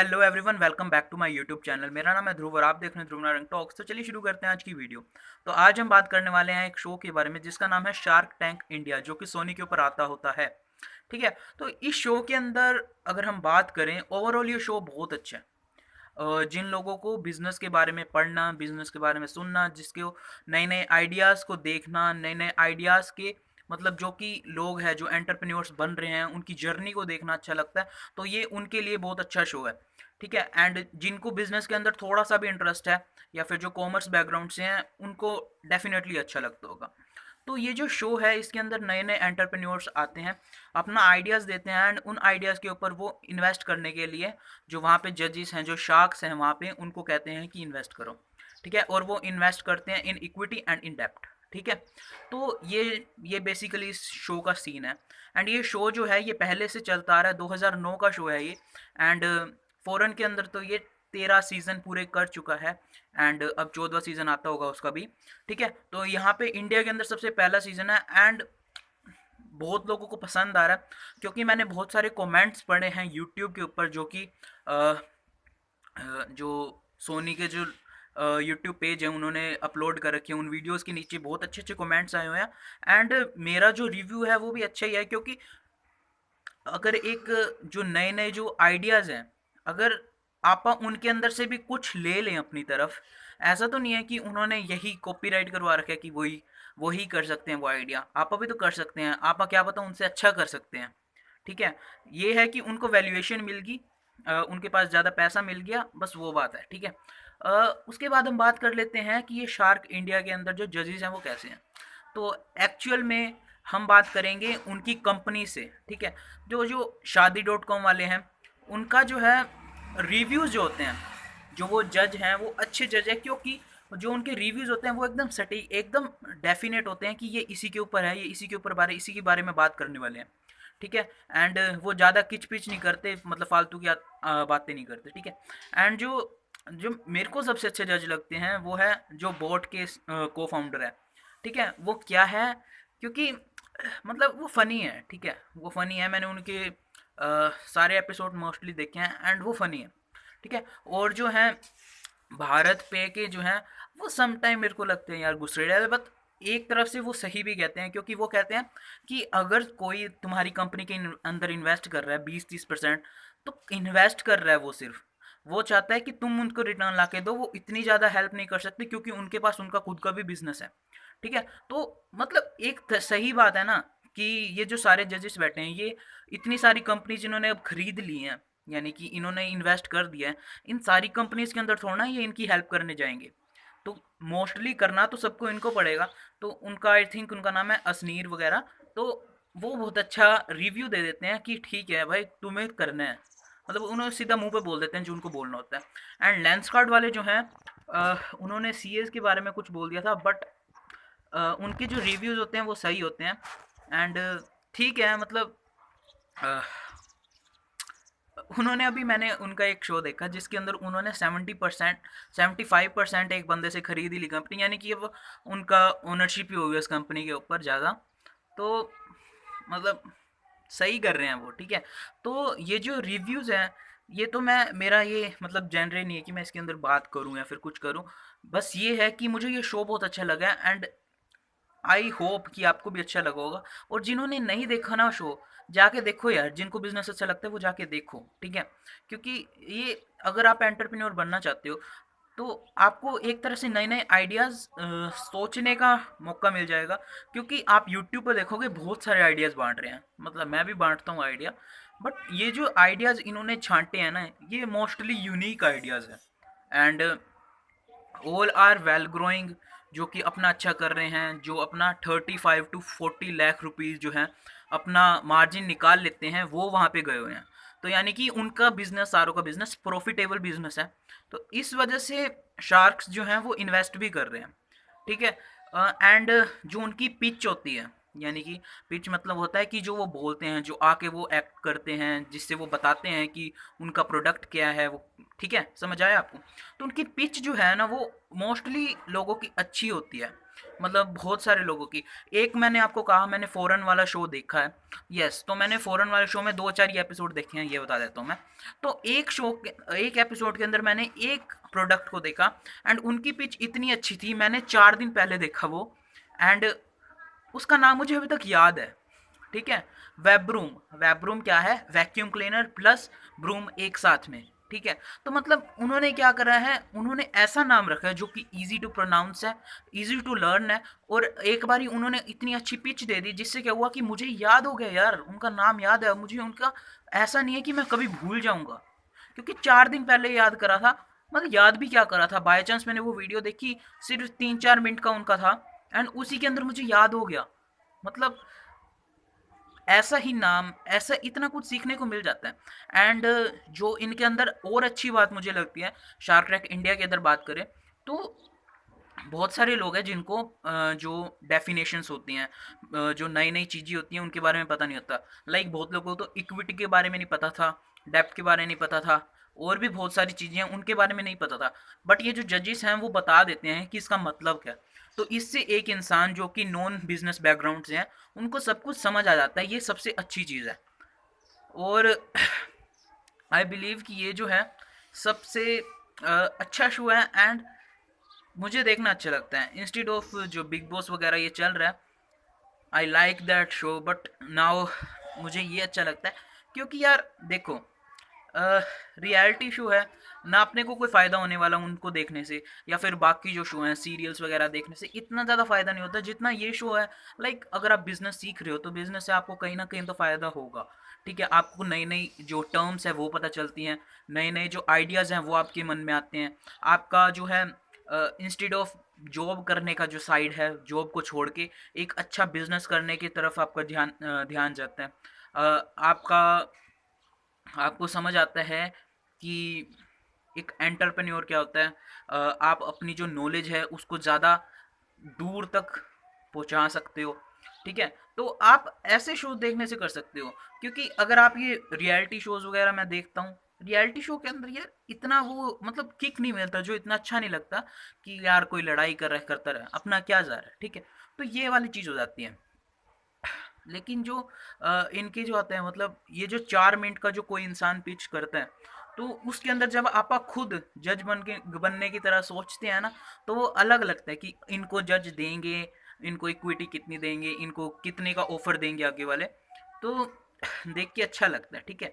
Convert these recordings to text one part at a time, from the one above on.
Hello everyone, welcome back to my YouTube channel. मेरा नाम है ध्रुव और आप देख रहे हैं ध्रुव नारंग टॉक्स। तो चलिए शुरू करते हैं आज की वीडियो। तो आज हम बात करने वाले हैं एक शो के बारे में जिसका नाम है शार्क टैंक इंडिया, जो कि सोनी के ऊपर आता होता है। ठीक है, तो इस शो के अंदर अगर हम बात करें, ओवरऑल ये शो बहुत अच्छा है। जिन लोगों को बिजनेस के बारे में पढ़ना, बिजनेस के बारे में सुनना, जिसके नए नए आइडियाज़ को देखना, नए नए आइडियाज़ के मतलब जो कि लोग हैं जो एंटरप्रेन्योर्स बन रहे हैं उनकी जर्नी को देखना अच्छा लगता है, तो ये उनके लिए बहुत अच्छा शो है। ठीक है, एंड जिनको बिजनेस के अंदर थोड़ा सा भी इंटरेस्ट है या फिर जो कॉमर्स बैकग्राउंड से हैं उनको डेफिनेटली अच्छा लगता होगा। तो ये जो शो है इसके अंदर नए नए एंटरप्रेन्योर्स आते हैं, अपना आइडियाज़ देते हैं एंड उन आइडियाज़ के ऊपर वो इन्वेस्ट करने के लिए जो वहाँ पे जजेस हैं, जो शार्क्स हैं वहाँ पे, उनको कहते हैं कि इन्वेस्ट करो। ठीक है, और वो इन्वेस्ट करते हैं इन इक्विटी एंड इन डेप्ट। ठीक है, तो ये बेसिकली इस शो का सीन है। एंड ये शो जो है ये पहले से चलता आ रहा है, 2009 का शो है ये। एंड फॉरेन के अंदर तो ये 13 सीज़न पूरे कर चुका है एंड अब 14वां सीज़न आता होगा उसका भी। ठीक है, तो यहाँ पे इंडिया के अंदर सबसे पहला सीज़न है एंड बहुत लोगों को पसंद आ रहा है, क्योंकि मैंने बहुत सारे कमेंट्स पढ़े हैं यूट्यूब के ऊपर, जो कि जो सोनी के जो यूट्यूब पेज है उन्होंने अपलोड कर रखे हैं, उन वीडियोस के नीचे बहुत अच्छे अच्छे कमेंट्स आए हुए हैं। एंड मेरा जो रिव्यू है वो भी अच्छा ही है, क्योंकि अगर एक जो नए नए जो आइडियाज़ हैं, अगर आप उनके अंदर से भी कुछ ले लें अपनी तरफ, ऐसा तो नहीं है कि उन्होंने यही कॉपीराइट करवा रखा है कि वही वही कर सकते हैं वो आइडिया, आप भी तो कर सकते हैं, आप क्या पता उनसे अच्छा कर सकते हैं। ठीक है, ये है कि उनको वैल्यूएशन मिल गई, उनके पास ज़्यादा पैसा मिल गया, बस वो बात है। ठीक है, उसके बाद हम बात कर लेते हैं कि ये शार्क इंडिया के अंदर जो जजेस हैं वो कैसे हैं। तो एक्चुअल में हम बात करेंगे उनकी कंपनी से। ठीक है, जो जो शादी.com वाले हैं उनका जो है रिव्यूज़ जो होते हैं, जो वो जज हैं वो अच्छे जज हैं, क्योंकि जो उनके रिव्यूज़ होते हैं वो एकदम सटीक, एकदम डेफिनेट होते हैं कि ये इसी के ऊपर है, ये इसी के ऊपर इसी के बारे में बात करने वाले हैं। ठीक है, एंड वो ज़्यादा किच पिच नहीं करते, मतलब फालतू की बातें नहीं करते। ठीक है, एंड जो जो मेरे को सबसे अच्छे जज लगते हैं वो है जो बोट के को फाउंडर है। ठीक है, वो क्या है, क्योंकि मतलब वो फ़नी है। ठीक है, वो फ़नी है, मैंने उनके सारे एपिसोड मोस्टली देखे हैं एंड वो फ़नी है। ठीक है, और जो हैं भारत पे के जो हैं वो सम टाइम मेरे को लगते हैं यार गुस्सेड़े है, बट एक तरफ से वो सही भी कहते हैं, क्योंकि वो कहते हैं कि अगर कोई तुम्हारी कंपनी के अंदर इन्वेस्ट कर रहा है 20-30%, तो इन्वेस्ट कर रहा है वो, सिर्फ वो चाहता है कि तुम उनको रिटर्न ला के दो, वो इतनी ज़्यादा हेल्प नहीं कर सकते क्योंकि उनके पास उनका खुद का भी बिजनेस है। ठीक है, तो मतलब एक सही बात है ना कि ये जो सारे जजेस बैठे हैं, ये इतनी सारी कंपनीज इन्होंने अब खरीद ली हैं, यानी कि इन्होंने इन्वेस्ट कर दिया है, इन सारी कंपनीज के अंदर थोड़ा ना ये इनकी हेल्प करने जाएंगे, तो मोस्टली करना तो सबको इनको पड़ेगा। तो उनका आई थिंक उनका नाम है असनीर वगैरह, तो वो बहुत अच्छा रिव्यू दे देते हैं कि ठीक है भाई तुम्हें करना है, मतलब उन्होंने सीधा मुंह पे बोल देते हैं जो उनको बोलना होता है। एंड लेंस कार्ड वाले जो हैं, उन्होंने सीएस के बारे में कुछ बोल दिया था, बट उनके जो रिव्यूज़ होते हैं वो सही होते हैं। एंड ठीक है, मतलब अ, उन्होंने अभी मैंने उनका एक शो देखा जिसके अंदर उन्होंने 70%, 75% एक बंदे से खरीद ही ली कंपनी, यानी कि अब उनका ओनरशिप ही हो गया उस कंपनी के ऊपर ज़्यादा। तो मतलब सही कर रहे हैं वो। ठीक है, तो ये जो रिव्यूज़ हैं, ये तो मैं, मेरा ये मतलब जेनरे नहीं है कि मैं इसके अंदर बात करूं या फिर कुछ करूं, बस ये है कि मुझे ये शो बहुत अच्छा लगा एंड आई होप कि आपको भी अच्छा लगा होगा। और जिन्होंने नहीं देखा ना शो, जाके देखो यार, जिनको बिजनेस अच्छा लगता है वो जाके देखो। ठीक है, क्योंकि ये अगर आप एंटरप्रेन्योर बनना चाहते हो तो आपको एक तरह से नए नए आइडियाज़ सोचने का मौका मिल जाएगा, क्योंकि आप यूट्यूब पर देखोगे बहुत सारे आइडियाज़ बांट रहे हैं, मतलब मैं भी बांटता हूँ आइडिया, बट ये जो आइडियाज़ इन्होंने छांटे हैं ना, ये मोस्टली यूनिक आइडियाज़ हैं and all are well growing, जो कि अपना अच्छा कर रहे हैं, जो अपना 35 to 40 लाख रुपीज़ जो है अपना मार्जिन निकाल लेते हैं, वो वहाँ पे गए हुए हैं। तो यानी कि उनका बिजनेस, सारों का बिजनेस प्रॉफिटेबल बिजनेस है, तो इस वजह से शार्क्स जो हैं वो इन्वेस्ट भी कर रहे हैं। ठीक है, एंड जो उनकी पिच होती है, यानी कि पिच मतलब होता है कि जो वो बोलते हैं, जो आके वो एक्ट करते हैं, जिससे वो बताते हैं कि उनका प्रोडक्ट क्या है वो। ठीक है, समझ आया आपको? तो उनकी पिच जो है ना वो मोस्टली लोगों की अच्छी होती है। मतलब बहुत सारे लोगों की। एक मैंने आपको कहा मैंने फ़ॉरेन वाला शो देखा है। यस, तो मैंने फ़ॉरेन वाले शो में 2-4 ही एपिसोड देखे हैं, ये बता देता हूँ मैं। तो एक एपिसोड के अंदर मैंने एक प्रोडक्ट को देखा एंड उनकी पिच इतनी अच्छी थी, मैंने 4 दिन पहले देखा वो। एंड उसका नाम मुझे अभी तक याद है, ठीक है। वेब्रूम। वेब्रूम क्या है? वैक्यूम क्लीनर प्लस ब्रूम एक साथ में, ठीक है। तो मतलब उन्होंने क्या करा है, उन्होंने ऐसा नाम रखा है जो कि इजी टू प्रोनाउंस है, इजी टू लर्न है। और एक बारी उन्होंने इतनी अच्छी पिच दे दी जिससे क्या हुआ कि मुझे याद हो गया यार, उनका नाम याद है मुझे उनका। ऐसा नहीं है कि मैं कभी भूल जाऊंगा, क्योंकि 4 दिन पहले याद करा था। मतलब याद भी क्या करा था, बाय चांस मैंने वो वीडियो देखी, सिर्फ 3-4 मिनट का उनका था एंड उसी के अंदर मुझे याद हो गया। मतलब ऐसा ही नाम, ऐसा इतना कुछ सीखने को मिल जाता है। एंड जो इनके अंदर और अच्छी बात मुझे लगती है, शार्क टैंक इंडिया की अगर बात करें तो बहुत सारे लोग हैं जिनको जो डेफिनेशंस होती हैं, जो नई नई चीज़ें होती हैं उनके बारे में पता नहीं होता। लाइक बहुत लोगों को तो इक्विटी के बारे में नहीं पता था, डेप्थ के बारे में नहीं पता था, और भी बहुत सारी चीज़ें हैं उनके बारे में नहीं पता था। बट ये जो जजेस हैं वो बता देते हैं कि इसका मतलब क्या है। तो इससे एक इंसान जो कि नॉन बिजनेस बैकग्राउंड से हैं, उनको सब कुछ समझ आ जाता है, ये सबसे अच्छी चीज़ है। और आई बिलीव कि ये जो है सबसे अच्छा शो है एंड मुझे देखना अच्छा लगता है इंस्टेड ऑफ जो बिग बॉस वगैरह ये चल रहा है। I like that show but now मुझे ये अच्छा लगता है, क्योंकि यार देखो, रियलिटी शो है ना, अपने को कोई फ़ायदा होने वाला उनको देखने से, या फिर बाकी जो शो हैं सीरियल्स वगैरह देखने से इतना ज़्यादा फ़ायदा नहीं होता जितना ये शो है। लाइक अगर आप बिज़नेस सीख रहे हो तो बिज़नेस से आपको कहीं ना कहीं तो फ़ायदा होगा, ठीक है। आपको नई नई जो टर्म्स है वो पता चलती हैं, नए नए जो आइडियाज़ हैं वो आपके मन में आते हैं। आपका जो है इंस्टेड ऑफ जॉब करने का जो साइड है, जॉब को छोड़ के एक अच्छा बिजनेस करने की तरफ आपका ध्यान ध्यान जाता है। आपका आपको समझ आता है कि एक एंटरप्रेन्योर क्या होता है। आप अपनी जो नॉलेज है उसको ज़्यादा दूर तक पहुंचा सकते हो, ठीक है। तो आप ऐसे शो देखने से कर सकते हो, क्योंकि अगर आप ये रियलिटी शोज वगैरह मैं देखता हूँ, रियलिटी शो के अंदर यार इतना वो मतलब किक नहीं मिलता, जो इतना अच्छा नहीं लगता कि यार कोई लड़ाई कर रहा है करता रहा अपना क्या जा रहा है, ठीक है। तो ये वाली चीज़ हो जाती है। लेकिन जो इनके जो आते हैं, मतलब ये जो 4 मिनट का जो कोई इंसान पिच करता है, तो उसके अंदर जब आप खुद जज बनने की तरह सोचते हैं ना, तो वो अलग लगता है कि इनको जज देंगे, इनको इक्विटी कितनी देंगे, इनको कितने का ऑफर देंगे आगे वाले। तो देख के अच्छा लगता है, ठीक है।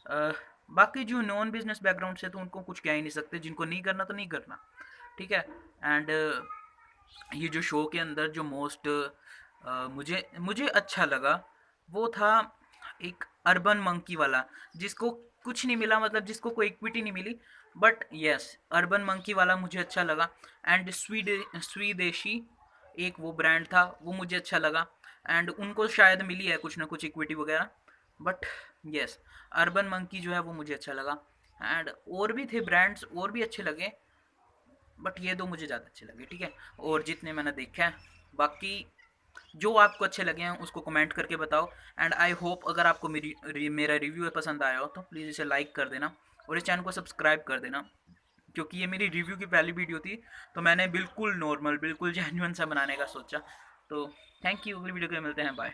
अ, बाकी जो नॉन बिजनेस बैकग्राउंड से तो उनको कुछ कह ही नहीं सकते, जिनको नहीं करना तो नहीं करना, ठीक है। एंड ये जो शो के अंदर जो मोस्ट मुझे मुझे अच्छा लगा वो था एक अर्बन मंकी वाला, जिसको कुछ नहीं मिला, मतलब जिसको कोई इक्विटी नहीं मिली। बट यस, अर्बन मंकी वाला मुझे अच्छा लगा। एंड स्वीदेशी एक वो ब्रांड था, वो मुझे अच्छा लगा। एंड उनको शायद मिली है कुछ ना कुछ इक्विटी वगैरह। बट यस, अर्बन मंकी जो है वो मुझे अच्छा लगा। एंड और भी थे ब्रांड्स, और भी अच्छे लगे, बट ये दो मुझे ज़्यादा अच्छे लगे, ठीक है। और जितने मैंने देखे हैं, बाकी जो आपको अच्छे लगे हैं उसको कमेंट करके बताओ। एंड आई होप अगर आपको मेरा रिव्यू पसंद आया हो तो प्लीज़ इसे लाइक कर देना और इस चैनल को सब्सक्राइब कर देना, क्योंकि ये मेरी रिव्यू की पहली वीडियो थी, तो मैंने बिल्कुल नॉर्मल बिल्कुल जेन्युइन सा बनाने का सोचा। तो थैंक यू, अगली वीडियो के मिलते हैं, बाय।